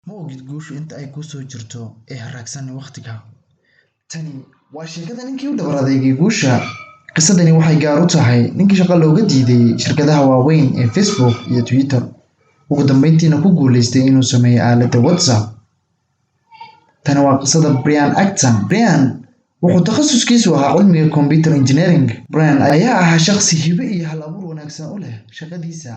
ma ogid guushu inta ay ku soo jirto ee haraagsan waqtiga. Tani waa sheekada ninkii u dhabar adeegay guusha. Qisadani waxay gaar u tahay ninkii shaqo looga diiday shirkadaha waaweyn ee Facebook iyo Twitter, ugu dambeyntiina ku guuleystay inuu sameeyo aaladda WhatsApp. Tani waa qisada Brian Acton. Brian wuxuu takhasuskiisu ahaa cilmiga computer engineering. Brian ayaa ahaa shaqsi hibe iyo hal abuur wanaagsan u leh shaqadiisa.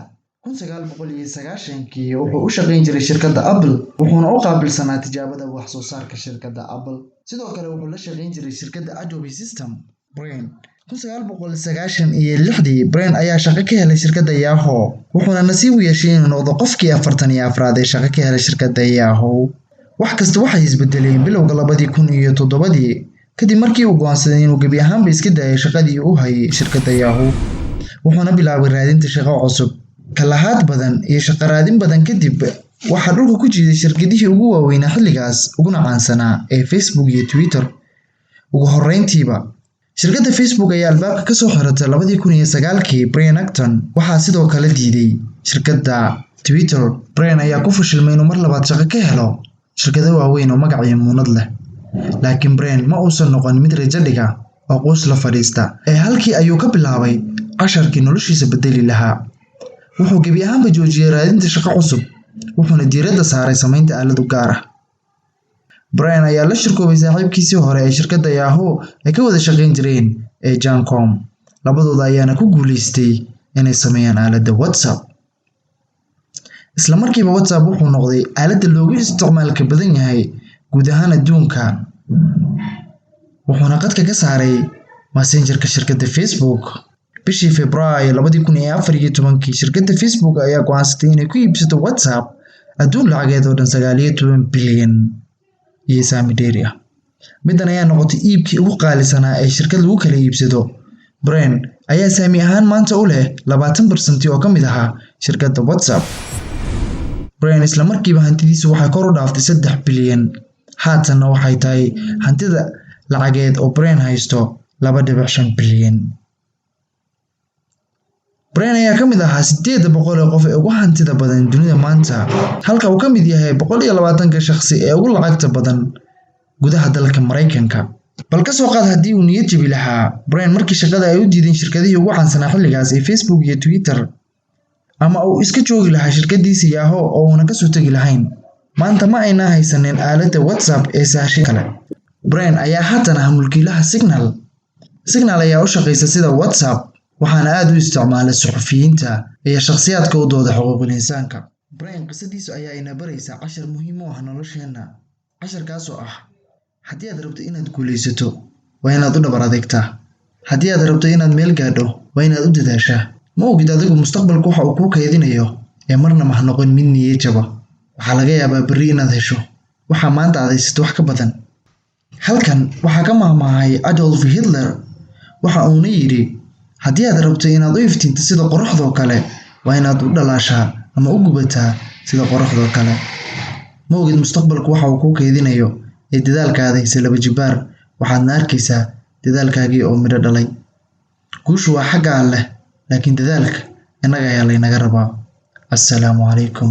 1990kii wuxuu u shaqayn jiray shirkadda Apple, wuxuuna u qaabilsanaa tijaabada wax soo saarka shirkadda Apple. Sidoo kale wuxuu la shaqayn jiray shirkadda Adobe System. Brian 1996 Brian ayaa shaqo ka helay shirkadda Yahoo, wuxuuna nasiib u yeeshay inuu noqdo qofkii 44aad ee shaqo ka helay shirkadda Yahoo. wax kasta waxay isbedeleen bilowga 2007 kadib markii uu go'aansaday inuu gebi ahaanba iska daayay shaqadii uu hayay shirkadda Yahoo, wuxuuna bilaabay raadinta shaqo cusub. Kalahaad badan iyo shaqo raadin badan kadib waxaa dhulka ku jiiday shirkadihii ugu waaweynaa xilligaas uguna caansanaa ee Facebook iyo Twitter. Ugu horreyntiiba shirkadda Facebook ayaa albaabka ka soo xiratay 2009kii. Brian Acton waxaa sidoo kale diiday shirkadda Twitter. Brian ayaa ku fashilmay inuu mar labaad shaqo ka helo shirkado waaweyn oo magac iyo muunad leh. Laakiin Brian ma uusan noqon mid rajo dhiga oo qoys la fadhiista, ee halkii ayuu ka bilaabay casharkii noloshiisa bedeli lahaa. wuxuu gebi ahaanba joojiyay raadinta shaqo cusub, wuxuuna diiradda saaray samaynta aalad u gaar ah. Brian ayaa la shirkoobay saaxiibkiisii hore ee shirkadda Yahoo ay ka wada shaqayn jireen ee John Com. labadooda ayaana ku guuleystay inay sameeyaan aaladda WhatsApp. isla markiiba WhatsApp wuxuu noqday aaladda loogu isticmaalka badan yahay guud ahaan adduunka, wuxuuna qadka ka saaray messengerka shirkadda Facebook. bishii Febraayo 2014 shirkadda Facebook ayaa go'aansatay inay ku iibsato WhatsApp adduun lacageed oo dhan 19 bilyan iyo saami dheeri ah. Midan ayaa noqotay iibkii ugu qaalisanaa ee shirkad lagu kala iibsado. Brian ayaa saami ahaan maanta u leh 20% oo ka mid ahaa shirkadda WhatsApp. Brian isla markiiba hantidiisu waxay kor u dhaaftay 3 bilyan. Haatanna waxay tahay hantida lacageed oo Brian haysto 2.5 bilyan. Brian ayaa ka mid ahaa 800 qof ee ugu hantida badan dunida maanta, halka uu ka mid yahay 120 shakhsi ee ugu lacagta badan gudaha dalka Mareykanka. Bal ka soo qaad haddii uu niyad jabi lahaa Brian markii shaqada ay u diideen shirkadihii ugu caansanaa xilligaas ee Facebook iyo Twitter, ama uu iska joogi lahaa shirkadiisa Yahoo oo uuna ka soo tagi lahayn. Maanta ma ayna haysanin aaladda WhatsApp ee sahashay kale. Brian ayaa haatan ah mulkiilaha Signal. Signal ayaa u shaqeysa sida WhatsApp, waxaana aad u isticmaala suxufiyiinta iyo shakhsiyaadka u dooda xuquuqul insaanka. Brian qisadiisu ayaa ina baraysa cashar muhiim u ah nolosheena. casharkaas oo ah haddii aad rabto inaad guuleysato waa inaad u dhabar adeegtaa. haddii aad rabto inaad meel gaadho waa inaad u dadaashaa. ma ogid adigu mustaqbalku waxa uu kuu kaydinayo, ee marna ma ha noqon mid niyad jaba. waxaa laga yaabaa berri inaad hesho waxaa maanta aad haysato wax ka badan. halkan waxaa ka mahmaahay Adolf Hitler. waxa uuna yidhi, haddii aad rabto inaad u iftiinto sida qoraxdoo kale waa inaad u dhalaashaa ama u gubataa sida qoraxdoo kale. ma ogid mustaqbalku waxa uu kuu kaydinayo, ee dadaalkaada haysa 2 jibaar, waxaadna arkaysaa dadaalkaagii oo midho dhalay. guushu waa xagga Alleh, laakiin dadaalka innaga ayaa laynaga rabaa. Assalaamu calaykum.